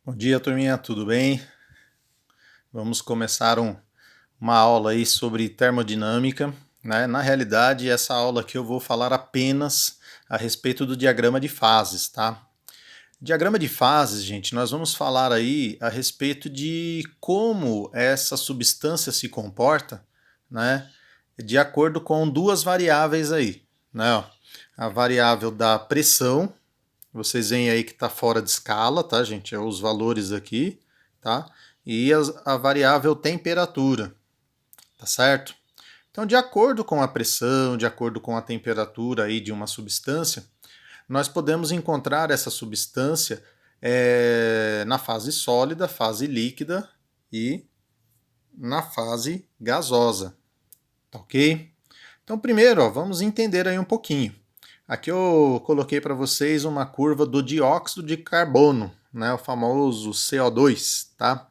Bom dia, turminha, tudo bem? Vamos começar uma aula aí sobre termodinâmica, né? Na realidade, essa aula aqui eu vou falar apenas a respeito do diagrama de fases, tá? Diagrama de fases, gente, nós vamos falar aí a respeito de como essa substância se comporta, né? De acordo com duas variáveis aí, né? Ó, a variável da pressão. Vocês veem aí que está fora de escala, tá, gente? É os valores aqui, tá? E a variável temperatura, tá certo? Então, de acordo com a pressão, de acordo com a temperatura aí de uma substância, nós podemos encontrar essa substância na fase sólida, fase líquida e na fase gasosa, tá ok? Então, primeiro, ó, vamos entender aí um pouquinho. Aqui eu coloquei para vocês uma curva do dióxido de carbono, né, o famoso CO2, tá?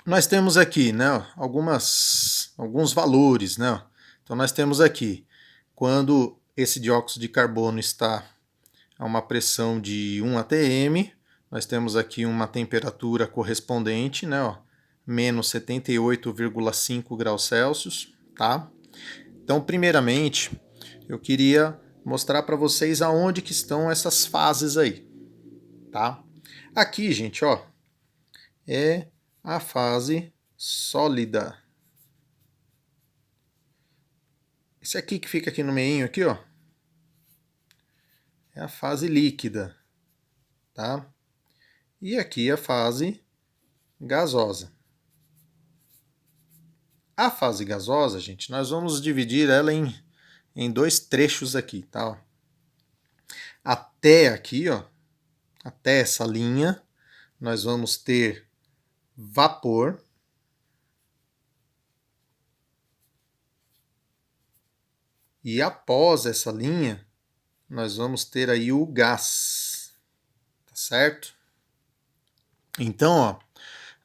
Nós temos aqui, né, alguns valores, né? Então nós temos aqui, quando esse dióxido de carbono está a uma pressão de 1 atm, nós temos aqui uma temperatura correspondente, né, ó, menos 78,5 graus Celsius, tá? Então, primeiramente, eu queria mostrar para vocês aonde que estão essas fases aí, tá? Aqui, gente, ó, é a fase sólida. Esse aqui que fica aqui no meio aqui, ó, é a fase líquida, tá? E aqui a fase gasosa. A fase gasosa, gente, nós vamos dividir ela em dois trechos aqui, tá? Até aqui, ó, até essa linha, nós vamos ter vapor. E após essa linha, nós vamos ter aí o gás, tá certo? Então, ó,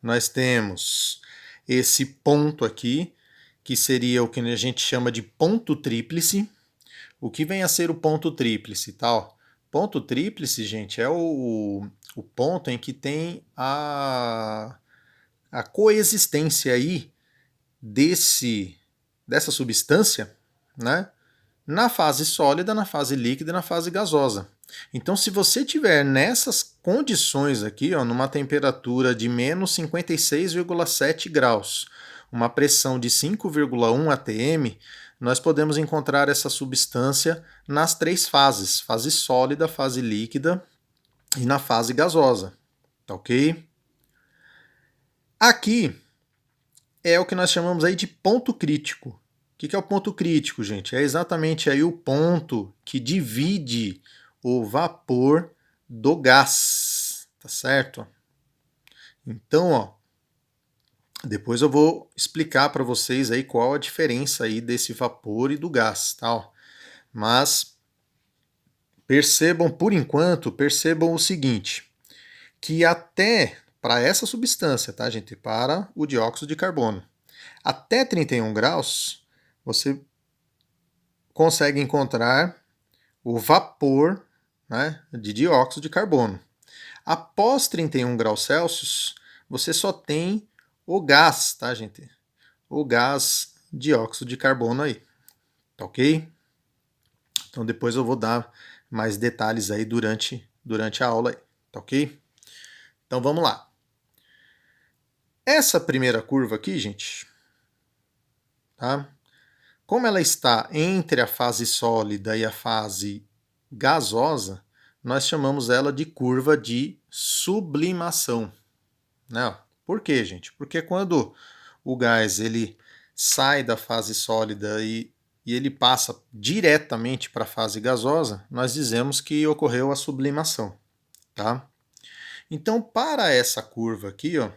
nós temos esse ponto aqui, que seria o que a gente chama de ponto tríplice. O que vem a ser o ponto tríplice, tal? Ponto tríplice, gente, é o ponto em que tem a coexistência aí dessa substância, né? Na fase sólida, na fase líquida e na fase gasosa. Então, se você tiver nessas condições aqui, ó, numa temperatura de menos 56,7 graus, uma pressão de 5,1 atm, nós podemos encontrar essa substância nas três fases: fase sólida, fase líquida e na fase gasosa. Tá ok? Aqui é o que nós chamamos aí de ponto crítico. O que é o ponto crítico, gente? É exatamente aí o ponto que divide o vapor do gás, tá certo? Então, ó, depois eu vou explicar para vocês aí qual a diferença aí desse vapor e do gás, tá? Mas percebam, por enquanto, percebam o seguinte, que até para essa substância, tá, gente? Para o dióxido de carbono, até 31 graus, você consegue encontrar o vapor, né, de dióxido de carbono. Após 31 graus Celsius, você só tem o gás, tá, gente? O gás dióxido de carbono aí, tá ok? Então depois eu vou dar mais detalhes aí durante a aula aí, tá ok? Então vamos lá. Essa primeira curva aqui, gente, tá? Como ela está entre a fase sólida e a fase gasosa, nós chamamos ela de curva de sublimação, né? Por quê, gente? Porque quando o gás ele sai da fase sólida e ele passa diretamente para a fase gasosa, nós dizemos que ocorreu a sublimação, tá? Então, para essa curva aqui, ó,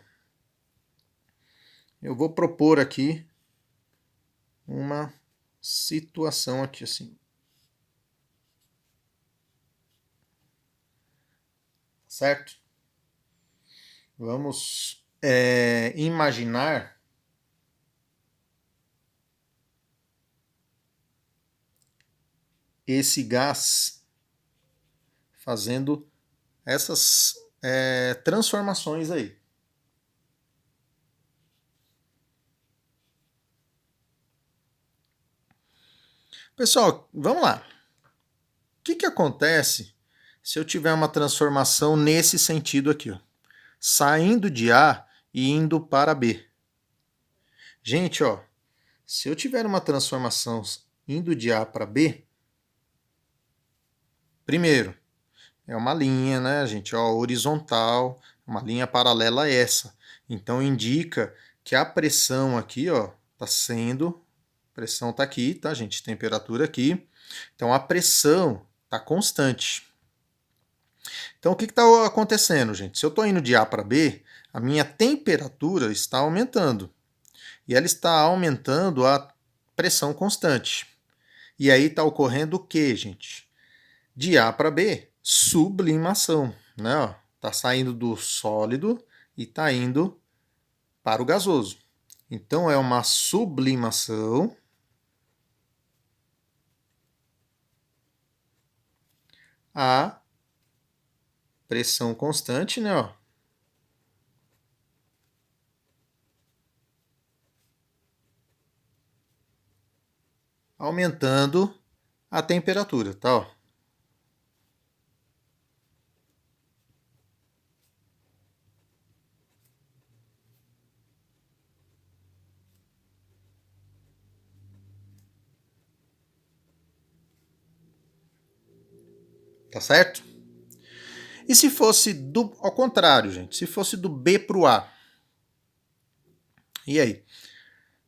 eu vou propor aqui uma situação aqui assim, certo? Vamos imaginar esse gás fazendo essas transformações aí. Pessoal, vamos lá. O que acontece se eu tiver uma transformação nesse sentido aqui, ó, saindo de A e indo para B? Gente, ó, se eu tiver uma transformação indo de A para B, primeiro, é uma linha, né, gente, ó, horizontal, uma linha paralela a essa. Então indica que a pressão aqui, ó, tá sendo, pressão tá aqui, tá, gente, temperatura aqui. Então a pressão tá constante. Então o que está acontecendo, gente? Se eu estou indo de A para B, a minha temperatura está aumentando. E ela está aumentando a pressão constante. E aí está ocorrendo o que, gente? De A para B, sublimação. Né? Está saindo do sólido e está indo para o gasoso. Então é uma sublimação a pressão constante, né? Ó. Aumentando a temperatura, tá? Ó. Tá certo? E se fosse ao contrário, gente? Se fosse do B para o A? E aí?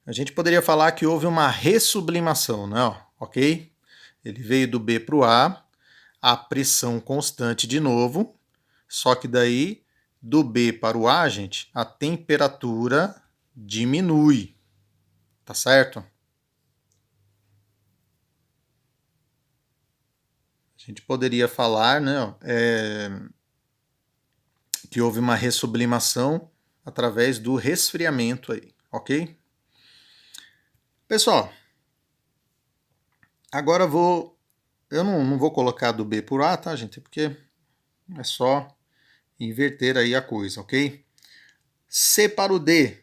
A gente poderia falar que houve uma ressublimação, né? Ok? Ele veio do B para o a pressão constante de novo, só que daí, do B para o A, gente, a temperatura diminui. Tá certo? A gente poderia falar, né? Que houve uma ressublimação através do resfriamento aí, ok? Pessoal, agora eu não vou colocar do B por A, tá, gente? Porque é só inverter aí a coisa, ok? C para o D.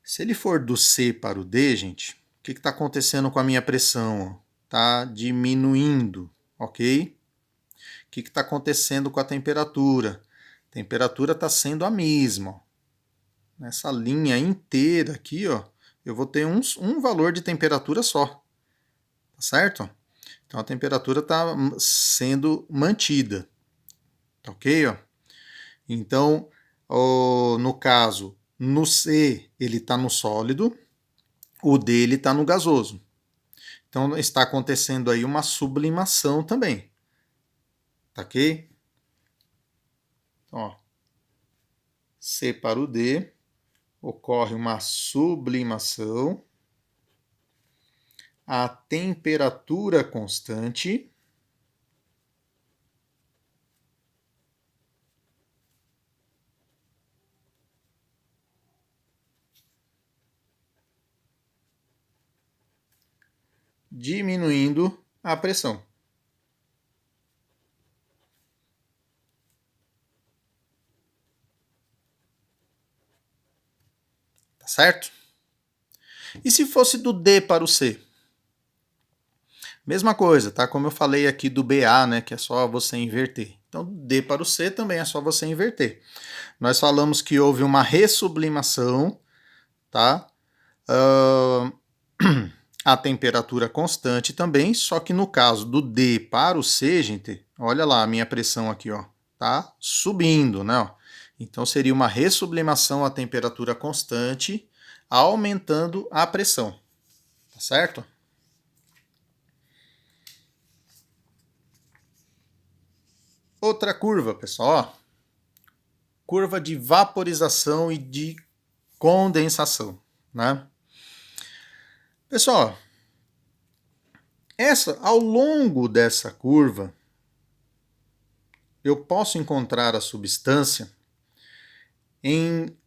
Se ele for do C para o D, gente, o que está acontecendo com a minha pressão? Está diminuindo, ok? O que está acontecendo com a temperatura? A temperatura está sendo a mesma. Nessa linha inteira aqui, ó, eu vou ter um valor de temperatura só. Tá certo? Então a temperatura está sendo mantida. Tá ok? Ó? Então, no caso, no C ele está no sólido, o D ele está no gasoso. Então está acontecendo aí uma sublimação também. Tá ok? Então, ó, C para o D, ocorre uma sublimação, a temperatura constante, diminuindo a pressão. Tá certo? E se fosse do D para o C? Mesma coisa, tá? Como eu falei aqui do BA, né, que é só você inverter. Então, do D para o C também é só você inverter. Nós falamos que houve uma ressublimação, tá? A temperatura constante também, só que no caso do D para o C, gente, olha lá a minha pressão aqui, ó, tá subindo, né? Então seria uma ressublimação a temperatura constante, aumentando a pressão, tá certo? Outra curva, pessoal, ó, curva de vaporização e de condensação, né? Pessoal, ao longo dessa curva, eu posso encontrar a substância em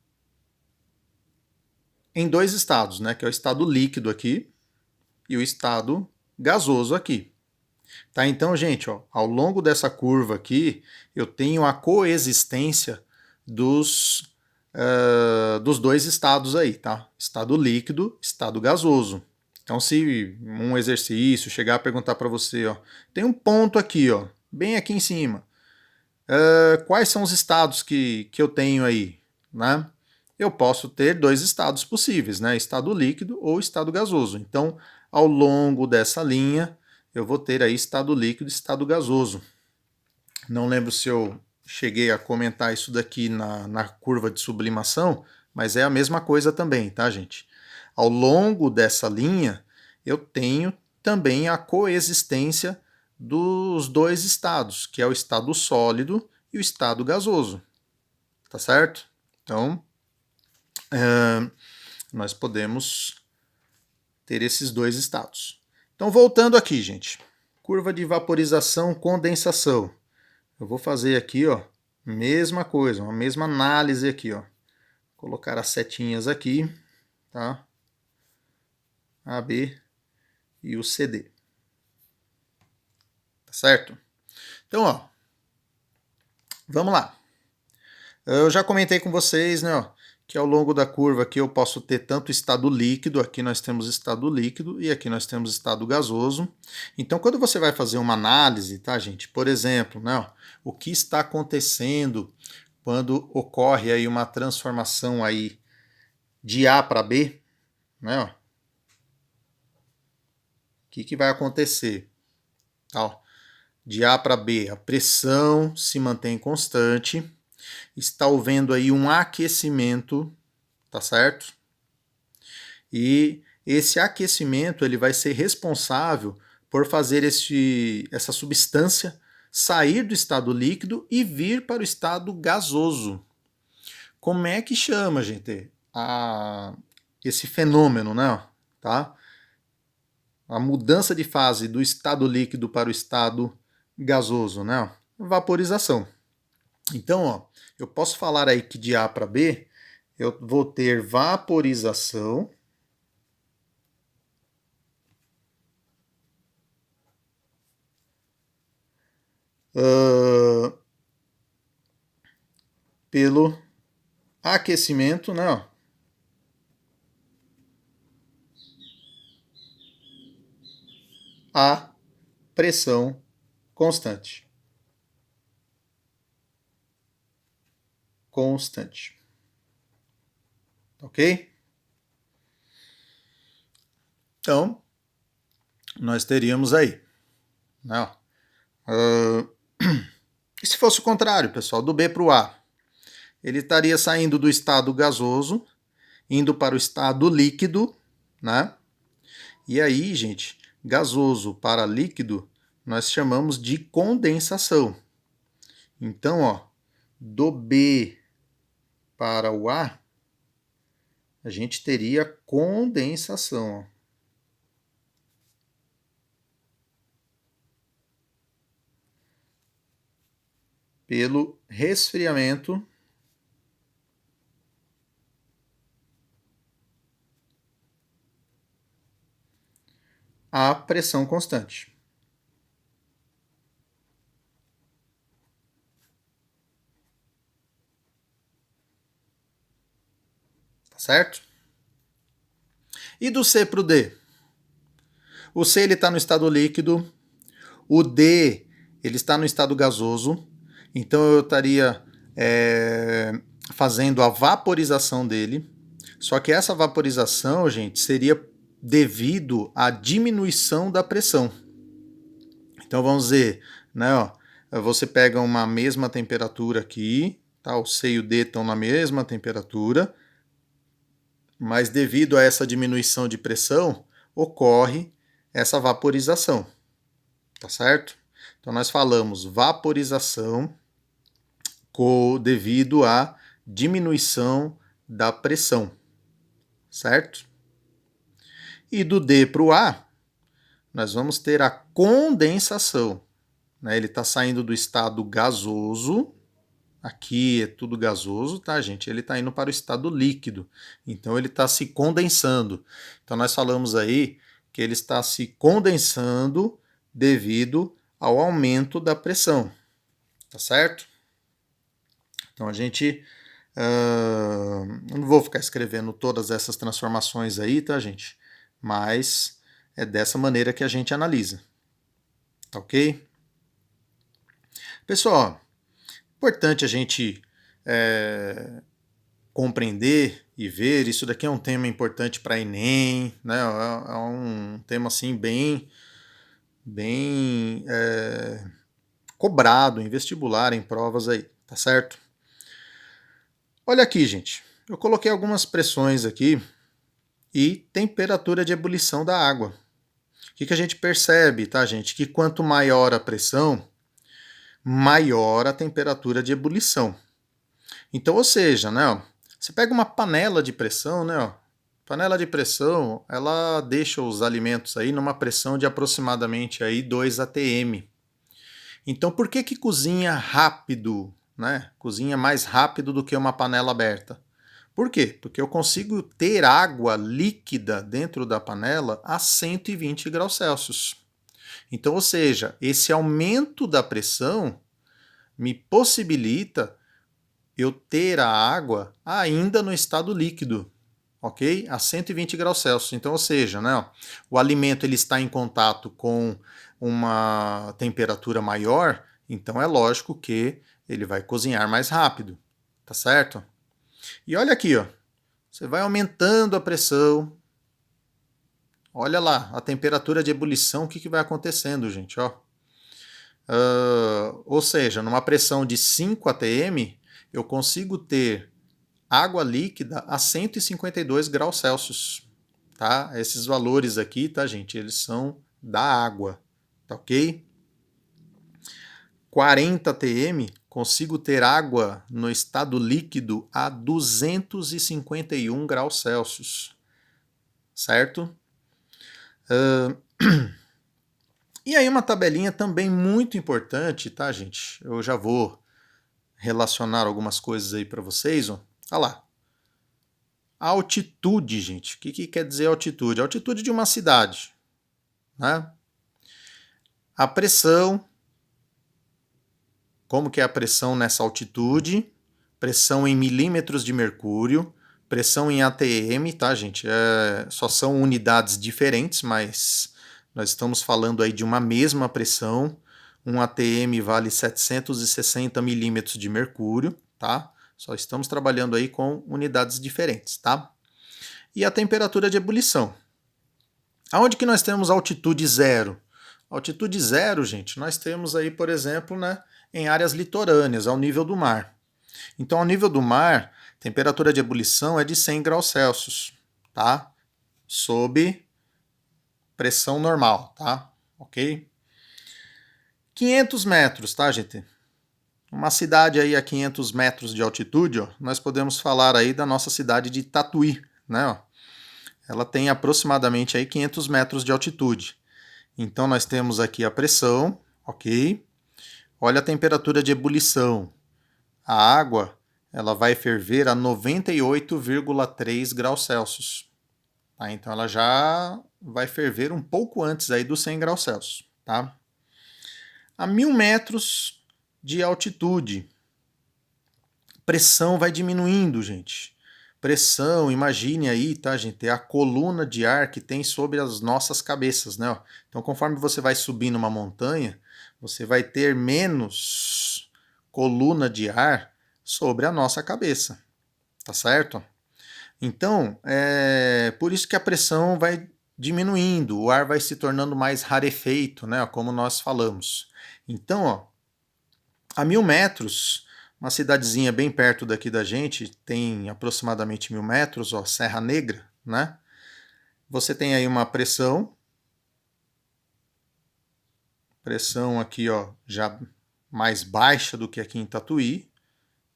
dois estados, né? Que é o estado líquido aqui e o estado gasoso aqui. Tá? Então, gente, ó, ao longo dessa curva aqui, eu tenho a coexistência dos dois estados aí, tá? Estado líquido, estado gasoso. Então, se um exercício chegar a perguntar para você, ó, tem um ponto aqui, ó, bem aqui em cima. Quais são os estados que eu tenho aí, né? Eu posso ter dois estados possíveis, né? Estado líquido ou estado gasoso. Então, ao longo dessa linha, eu vou ter aí estado líquido e estado gasoso. Não lembro se eu cheguei a comentar isso daqui na curva de sublimação, mas é a mesma coisa também, tá, gente? Ao longo dessa linha, eu tenho também a coexistência dos dois estados, que é o estado sólido e o estado gasoso, tá certo? Então, nós podemos ter esses dois estados. Então, voltando aqui, gente. Curva de vaporização, condensação. Eu vou fazer aqui, ó, mesma coisa, uma mesma análise aqui, ó. Colocar as setinhas aqui, tá? A, B e o CD. Tá certo? Então, ó, vamos lá. Eu já comentei com vocês, né, ó, que ao longo da curva aqui eu posso ter tanto estado líquido, aqui nós temos estado líquido e aqui nós temos estado gasoso. Então, quando você vai fazer uma análise, tá, gente? Por exemplo, né, ó, o que está acontecendo quando ocorre aí uma transformação aí de A para B, né, ó, o que vai acontecer? Tá, ó, de A para B, a pressão se mantém constante, está havendo aí um aquecimento, tá certo? E esse aquecimento ele vai ser responsável por fazer essa substância sair do estado líquido e vir para o estado gasoso. Como é que chama, gente, esse fenômeno, né? Tá? A mudança de fase do estado líquido para o estado gasoso, né? Vaporização. Então, ó, eu posso falar aí que de A para B eu vou ter vaporização pelo aquecimento, né? Ó, a pressão constante. Constante. Ok? Então, nós teríamos aí. Né? E se fosse o contrário, pessoal, do B para o A? Ele estaria saindo do estado gasoso, indo para o estado líquido, né? E aí, gente, gasoso para líquido, nós chamamos de condensação. Então, ó, do B para o A, a gente teria condensação. Ó. Pelo resfriamento à pressão constante. Tá certo? E do C para o D? O C ele está no estado líquido, o D ele está no estado gasoso, então eu estaria fazendo a vaporização dele. Só que essa vaporização, gente, seria devido à diminuição da pressão. Então vamos dizer, né, ó, você pega uma mesma temperatura aqui, tá? O C e o D estão na mesma temperatura, mas devido a essa diminuição de pressão, ocorre essa vaporização, tá certo? Então nós falamos vaporização devido à diminuição da pressão, certo? E do D para o A, nós vamos ter a condensação. Né? Ele está saindo do estado gasoso, aqui é tudo gasoso, tá, gente? Ele está indo para o estado líquido, então ele está se condensando. Então nós falamos aí que ele está se condensando devido ao aumento da pressão, tá certo? Então a gente não vou ficar escrevendo todas essas transformações aí, tá, gente? Mas é dessa maneira que a gente analisa, tá ok? Pessoal, importante a gente compreender e ver, isso daqui é um tema importante para Enem, né? É um tema assim bem cobrado em vestibular, em provas aí, tá certo? Olha aqui, gente, eu coloquei algumas pressões aqui e temperatura de ebulição da água. O que a gente percebe, tá, gente? Que quanto maior a pressão, maior a temperatura de ebulição. Então, ou seja, né, ó, você pega uma panela de pressão, né, ó, panela de pressão, ela deixa os alimentos aí numa pressão de aproximadamente aí 2 atm. Então, por que cozinha rápido, né? Cozinha mais rápido do que uma panela aberta? Por quê? Porque eu consigo ter água líquida dentro da panela a 120 graus Celsius. Então, ou seja, esse aumento da pressão me possibilita eu ter a água ainda no estado líquido, ok? A 120 graus Celsius. Então, ou seja, né, ó, o alimento ele está em contato com uma temperatura maior, então é lógico que ele vai cozinhar mais rápido, tá certo? E olha aqui, ó, você vai aumentando a pressão. Olha lá, a temperatura de ebulição, o que vai acontecendo, gente, ó. Ou seja, numa pressão de 5 atm, eu consigo ter água líquida a 152 graus Celsius, tá? Esses valores aqui, tá, gente, eles são da água, tá ok? 40 atm, consigo ter água no estado líquido a 251 graus Celsius, certo? E aí uma tabelinha também muito importante, tá, gente? Eu já vou relacionar algumas coisas aí para vocês, ó. Olha lá. A altitude, gente. O que quer dizer altitude? A altitude de uma cidade, né? A pressão. Como que é a pressão nessa altitude? Pressão em milímetros de mercúrio. Pressão em atm, tá, gente? Só são unidades diferentes, mas nós estamos falando aí de uma mesma pressão. Um atm vale 760 milímetros de mercúrio, tá? Só estamos trabalhando aí com unidades diferentes, tá? E a temperatura de ebulição. Aonde que nós temos altitude zero? Altitude zero, gente, nós temos aí, por exemplo, né, em áreas litorâneas, ao nível do mar. Então, ao nível do mar, temperatura de ebulição é de 100 graus Celsius, tá? Sob pressão normal, tá? Ok? 500 metros, tá, gente? Uma cidade aí a 500 metros de altitude, ó, nós podemos falar aí da nossa cidade de Tatuí, né? Ó. Ela tem aproximadamente aí 500 metros de altitude. Então nós temos aqui a pressão, ok? Olha a temperatura de ebulição. A água ela vai ferver a 98,3 graus Celsius. Tá? Então ela já vai ferver um pouco antes aí dos 100 graus Celsius. Tá? A 1000 metros de altitude, pressão vai diminuindo, gente. Pressão, imagine aí, tá, gente? É a coluna de ar que tem sobre as nossas cabeças, né? Então, conforme você vai subindo uma montanha, você vai ter menos coluna de ar sobre a nossa cabeça, tá certo? Então, é por isso que a pressão vai diminuindo, o ar vai se tornando mais rarefeito, né? Como nós falamos. Então, ó, a 1000 metros, uma cidadezinha bem perto daqui da gente, tem aproximadamente 1000 metros, ó, Serra Negra, né? Você tem aí uma pressão aqui, ó, já mais baixa do que aqui em Tatuí,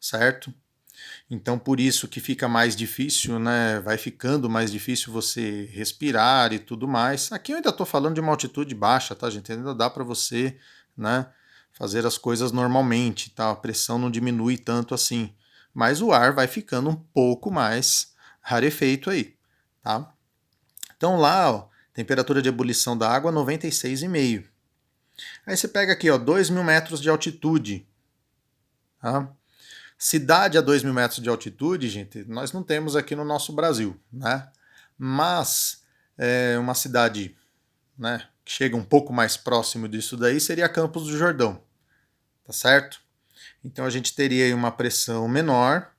certo? Então por isso que fica mais difícil, né? Vai ficando mais difícil você respirar e tudo mais. Aqui eu ainda estou falando de uma altitude baixa, tá, gente? Ainda dá para você, né, fazer as coisas normalmente, tá? A pressão não diminui tanto assim, mas o ar vai ficando um pouco mais rarefeito aí, tá? Então lá, ó, Temperatura de ebulição da água 96,5. Aí você pega aqui, ó, 2.000 metros de altitude. Tá? Cidade a 2.000 metros de altitude, gente, nós não temos aqui no nosso Brasil, né? Mas uma cidade, né, que chega um pouco mais próximo disso daí seria Campos do Jordão, tá certo? Então a gente teria aí uma pressão menor,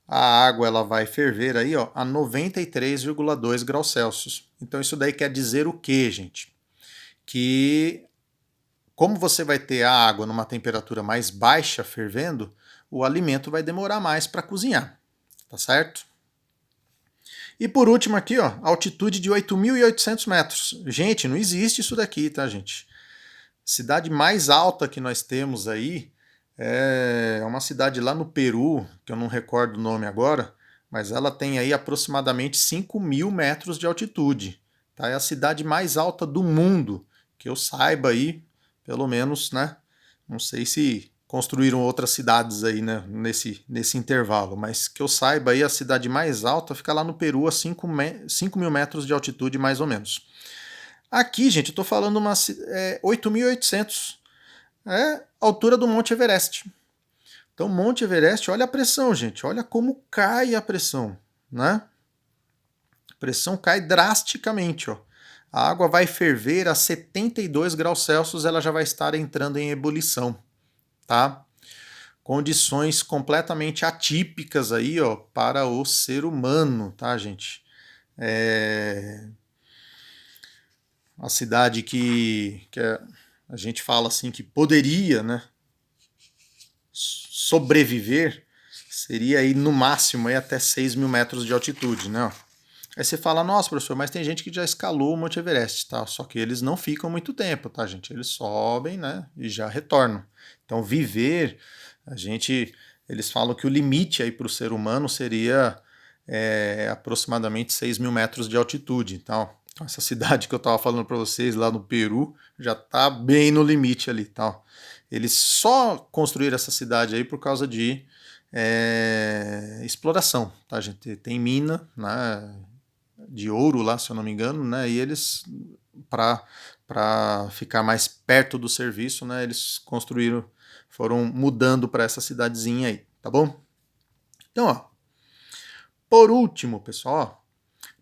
a água ela vai ferver aí, ó, a 93,2 graus Celsius. Então isso daí quer dizer o quê, gente? Que como você vai ter a água numa temperatura mais baixa fervendo, o alimento vai demorar mais para cozinhar, tá certo? E por último aqui, ó, altitude de 8.800 metros. Gente, não existe isso daqui, tá, gente? Cidade mais alta que nós temos aí é uma cidade lá no Peru, que eu não recordo o nome agora, mas ela tem aí aproximadamente 5.000 metros de altitude. Tá? É a cidade mais alta do mundo, que eu saiba aí, pelo menos, né? Não sei se construíram outras cidades aí, né, nesse intervalo, mas que eu saiba aí a cidade mais alta fica lá no Peru a 5.000 metros de altitude mais ou menos. Aqui, gente, eu tô falando 8.800, é a altura do Monte Everest. Então, Monte Everest, olha a pressão, gente, olha como cai a pressão, né? A pressão cai drasticamente, ó. A água vai ferver a 72 graus Celsius, ela já vai estar entrando em ebulição, tá? Condições completamente atípicas aí, ó, para o ser humano, tá, gente? A cidade que a gente fala assim que poderia, né, sobreviver seria aí no máximo aí até 6.000 metros de altitude, né? Aí você fala, nossa, professor, mas tem gente que já escalou o Monte Everest, tá? Só que eles não ficam muito tempo, tá, gente? Eles sobem, né, e já retornam. Então, viver, eles falam que o limite aí para o ser humano seria aproximadamente 6.000 metros de altitude, tal. Então, essa cidade que eu estava falando para vocês lá no Peru já está bem no limite ali, tal. Eles só construíram essa cidade aí por causa de exploração, tá, gente? Tem mina, né, de ouro lá, se eu não me engano, né? E eles, para ficar mais perto do serviço, né? Eles foram mudando para essa cidadezinha aí, tá bom? Então, ó, por último, pessoal, ó,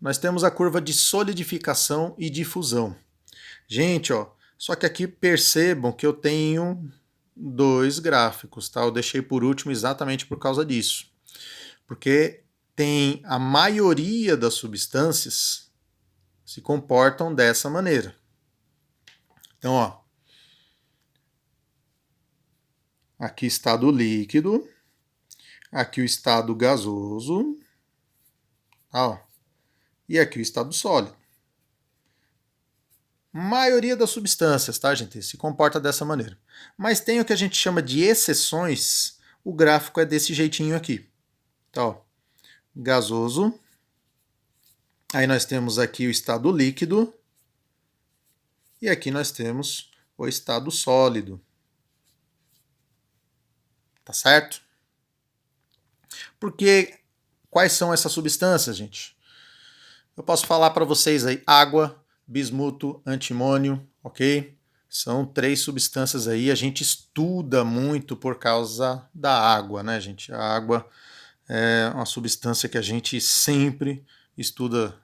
nós temos a curva de solidificação e difusão. Gente, ó, só que aqui percebam que eu tenho dois gráficos, tá? Eu deixei por último exatamente por causa disso. Porque tem a maioria das substâncias se comportam dessa maneira. Então, ó, aqui estado líquido, aqui o estado gasoso, ó, e aqui o estado sólido. Maioria das substâncias, tá, gente, se comporta dessa maneira. Mas tem o que a gente chama de exceções, o gráfico é desse jeitinho aqui. Então, ó, gasoso, aí nós temos aqui o estado líquido, e aqui nós temos o estado sólido. Tá certo? Porque quais são essas substâncias, gente? Eu posso falar para vocês aí: água, bismuto, antimônio, ok? São 3 substâncias aí. A gente estuda muito por causa da água, né, gente? A água é uma substância que a gente sempre estuda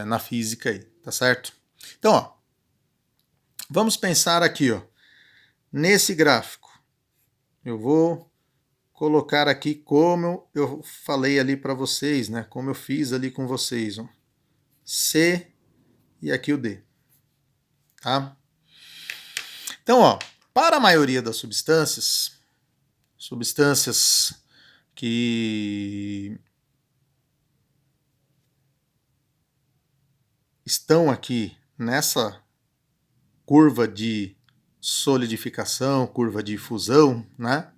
na física aí, tá certo? Então, ó, vamos pensar aqui, ó, nesse gráfico. Eu vou colocar aqui como eu falei ali para vocês, né? Como eu fiz ali com vocês, ó. C e aqui o D, tá? Então, ó, para a maioria das substâncias que estão aqui nessa curva de solidificação, curva de fusão, né?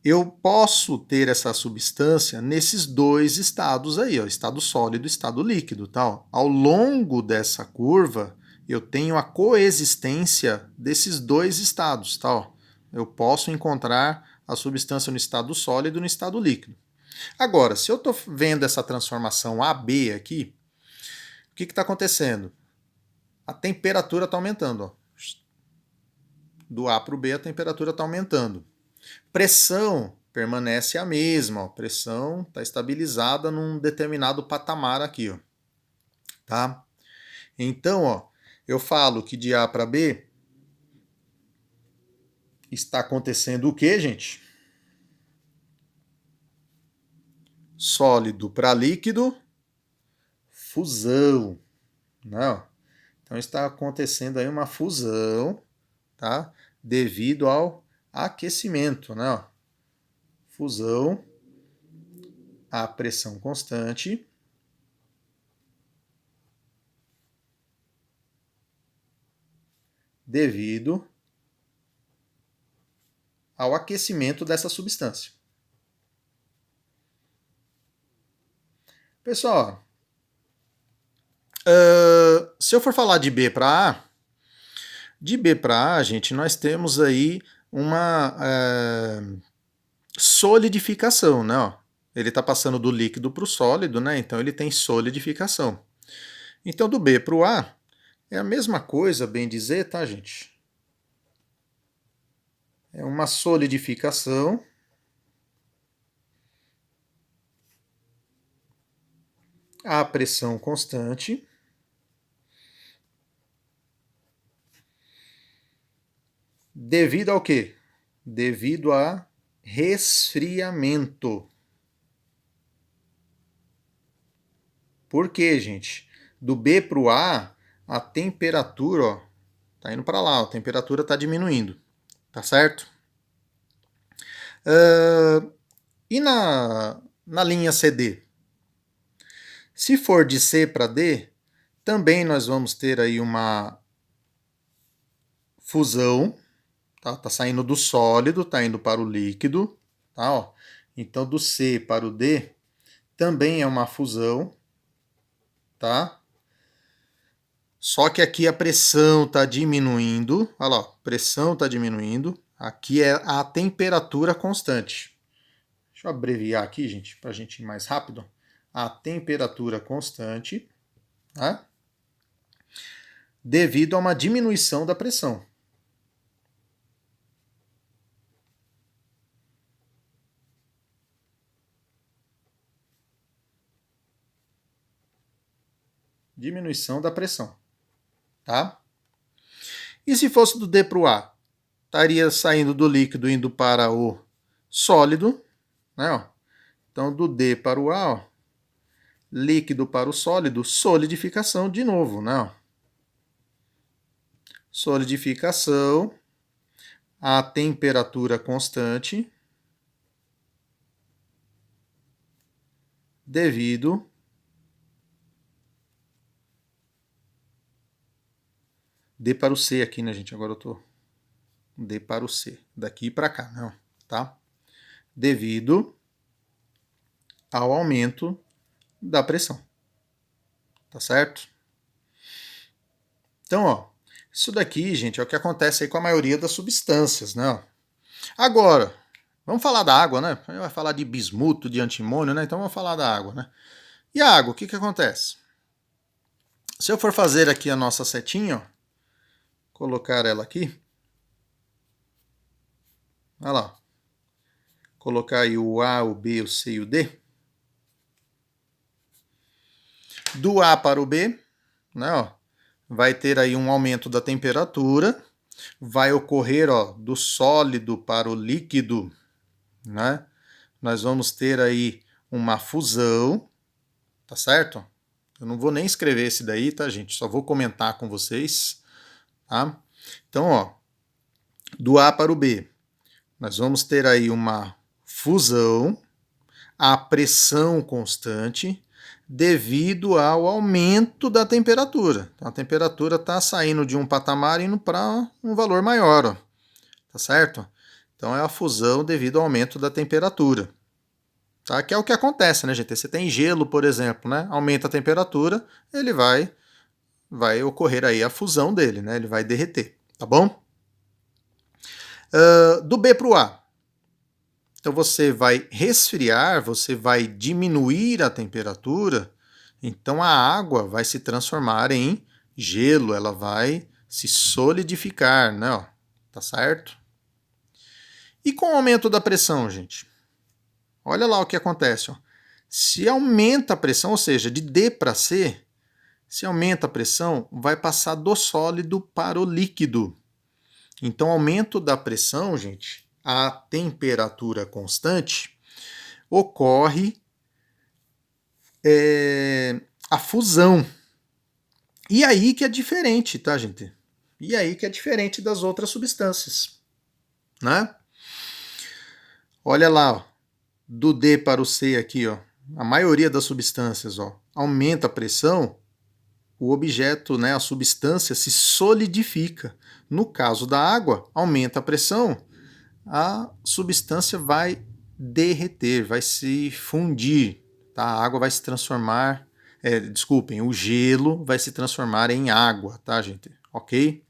Eu posso ter essa substância nesses dois estados aí, ó, estado sólido e estado líquido. Tá? Ao longo dessa curva, eu tenho a coexistência desses dois estados. Tá? Eu posso encontrar a substância no estado sólido e no estado líquido. Agora, se eu estou vendo essa transformação AB aqui, o que está acontecendo? A temperatura está aumentando. Ó. Do A para o B, a temperatura está aumentando. Pressão permanece a mesma. Ó. Pressão está estabilizada num determinado patamar aqui. Ó. Tá? Então, ó, eu falo que de A para B está acontecendo o que, gente? Sólido para líquido, fusão. Não. Então está acontecendo aí uma fusão, tá? Devido ao aquecimento, né? Fusão a pressão constante devido ao aquecimento dessa substância. Pessoal, se eu for falar de B para A, de B para A, gente, nós temos aí uma solidificação, né? Ó. Ele está passando do líquido para o sólido, né? Então ele tem solidificação. Então do B para o A é a mesma coisa, bem dizer, tá, gente? É uma solidificação a pressão constante devido ao quê? Devido a resfriamento. Por quê, gente? Do B para o A, a temperatura, ó, tá indo para lá, a temperatura está diminuindo, tá certo? E na linha CD? Se for de C para D, também nós vamos ter aí uma fusão, tá? Tá saindo do sólido, tá indo para o líquido, tá? Ó. Então do C para o D também é uma fusão, tá? Só que aqui a pressão está diminuindo, olha lá, pressão está diminuindo, aqui é a temperatura constante. Deixa eu abreviar aqui, gente, para a gente ir mais rápido. A temperatura constante, tá? Devido a uma diminuição da pressão. Diminuição da pressão, tá? E se fosse do D para o A? Estaria saindo do líquido indo para o sólido, né? Ó. Então do D para o A, ó, líquido para o sólido, solidificação de novo, né? Ó. Solidificação a temperatura constante devido D para o C aqui, né, gente? Agora eu tô D para o C, daqui para cá, não, tá? Devido ao aumento da pressão. Tá certo? Então, ó, isso daqui, gente, é o que acontece aí com a maioria das substâncias, né? Agora, vamos falar da água, né? A gente vai falar de bismuto, de antimônio, né? Então vamos falar da água, né? E a água, o que acontece? Se eu for fazer aqui a nossa setinha, ó, colocar ela aqui, olha lá, colocar aí o A, o B, o C e o D. Do A para o B, né, ó, vai ter aí um aumento da temperatura, vai ocorrer, ó, do sólido para o líquido, né? Nós vamos ter aí uma fusão, tá certo? Eu não vou nem escrever esse daí, tá, gente? Só vou comentar com vocês, tá? Então, ó, do A para o B, nós vamos ter aí uma fusão a pressão constante devido ao aumento da temperatura. Então, a temperatura está saindo de um patamar e indo para um valor maior, ó. Tá certo? Então é a fusão devido ao aumento da temperatura. Tá? Que é o que acontece, né, gente? Você tem gelo, por exemplo, né? Aumenta a temperatura, ele vai ocorrer aí a fusão dele, né? Ele vai derreter, tá bom? Do B para o A. Então você vai resfriar, você vai diminuir a temperatura, Então a água vai se transformar em gelo, ela vai se solidificar, né? Ó, tá certo? E com o aumento da pressão, gente? Olha lá o que acontece. Ó. Se aumenta a pressão, ou seja, de D para C, se aumenta a pressão, vai passar do sólido para o líquido. Então, aumento da pressão, gente, a temperatura constante, ocorre a fusão. E aí que é diferente, tá, gente? E aí que é diferente das outras substâncias, né? Olha lá, ó, do D para o C aqui, ó, a maioria das substâncias, ó, aumenta a pressão, o objeto, né, a substância se solidifica. No caso da água, aumenta a pressão, a substância vai derreter, vai se fundir, tá? A água vai se transformar, desculpem, o gelo vai se transformar em água, tá, gente? Ok?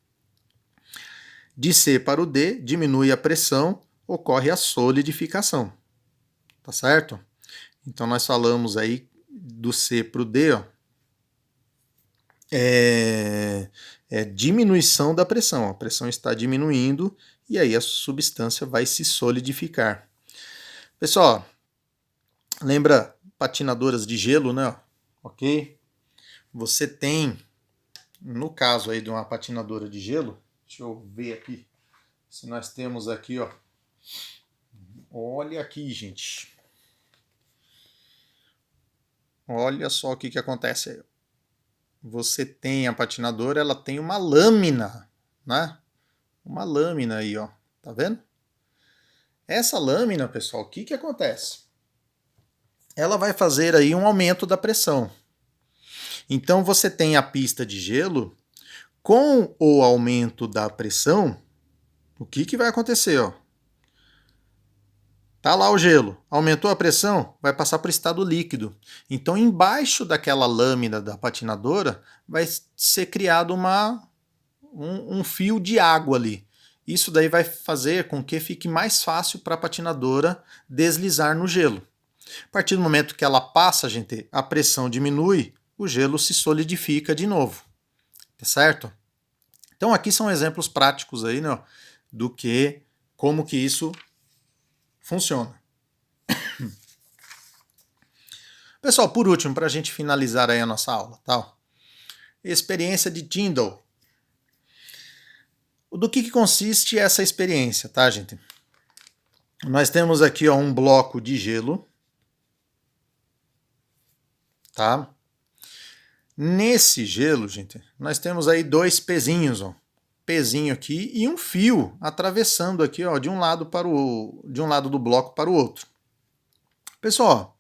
De C para o D, diminui a pressão, ocorre a solidificação, tá certo? Então nós falamos aí do C para o D, ó, diminuição da pressão. A pressão está diminuindo e aí a substância vai se solidificar. Pessoal, lembra patinadoras de gelo, né? Ok? Você tem, no caso aí de uma patinadora de gelo, deixa eu ver aqui se nós temos aqui, ó. Olha aqui, gente. Olha só o que acontece aí. Você tem a patinadora, ela tem uma lâmina, né? Uma lâmina aí, ó. Tá vendo? Essa lâmina, pessoal, o que acontece? Ela vai fazer aí um aumento da pressão. Então você tem a pista de gelo, com o aumento da pressão, o que vai acontecer? Ó? Tá lá o gelo, aumentou a pressão, vai passar para o estado líquido. Então embaixo daquela lâmina da patinadora vai ser criado um fio de água ali. Isso daí vai fazer com que fique mais fácil para a patinadora deslizar no gelo. A partir do momento que ela passa, gente, a pressão diminui, o gelo se solidifica de novo. Tá certo? Então aqui são exemplos práticos aí, né, do que, como que isso funciona. Pessoal, por último, para a gente finalizar aí a nossa aula, tá? Experiência de Tyndall. Do que consiste essa experiência, tá, gente? Nós temos aqui, ó, um bloco de gelo, tá? Nesse gelo, gente, nós temos aí dois pezinhos, ó. Pezinho aqui e um fio atravessando aqui, ó, de um lado do bloco para o outro. Pessoal,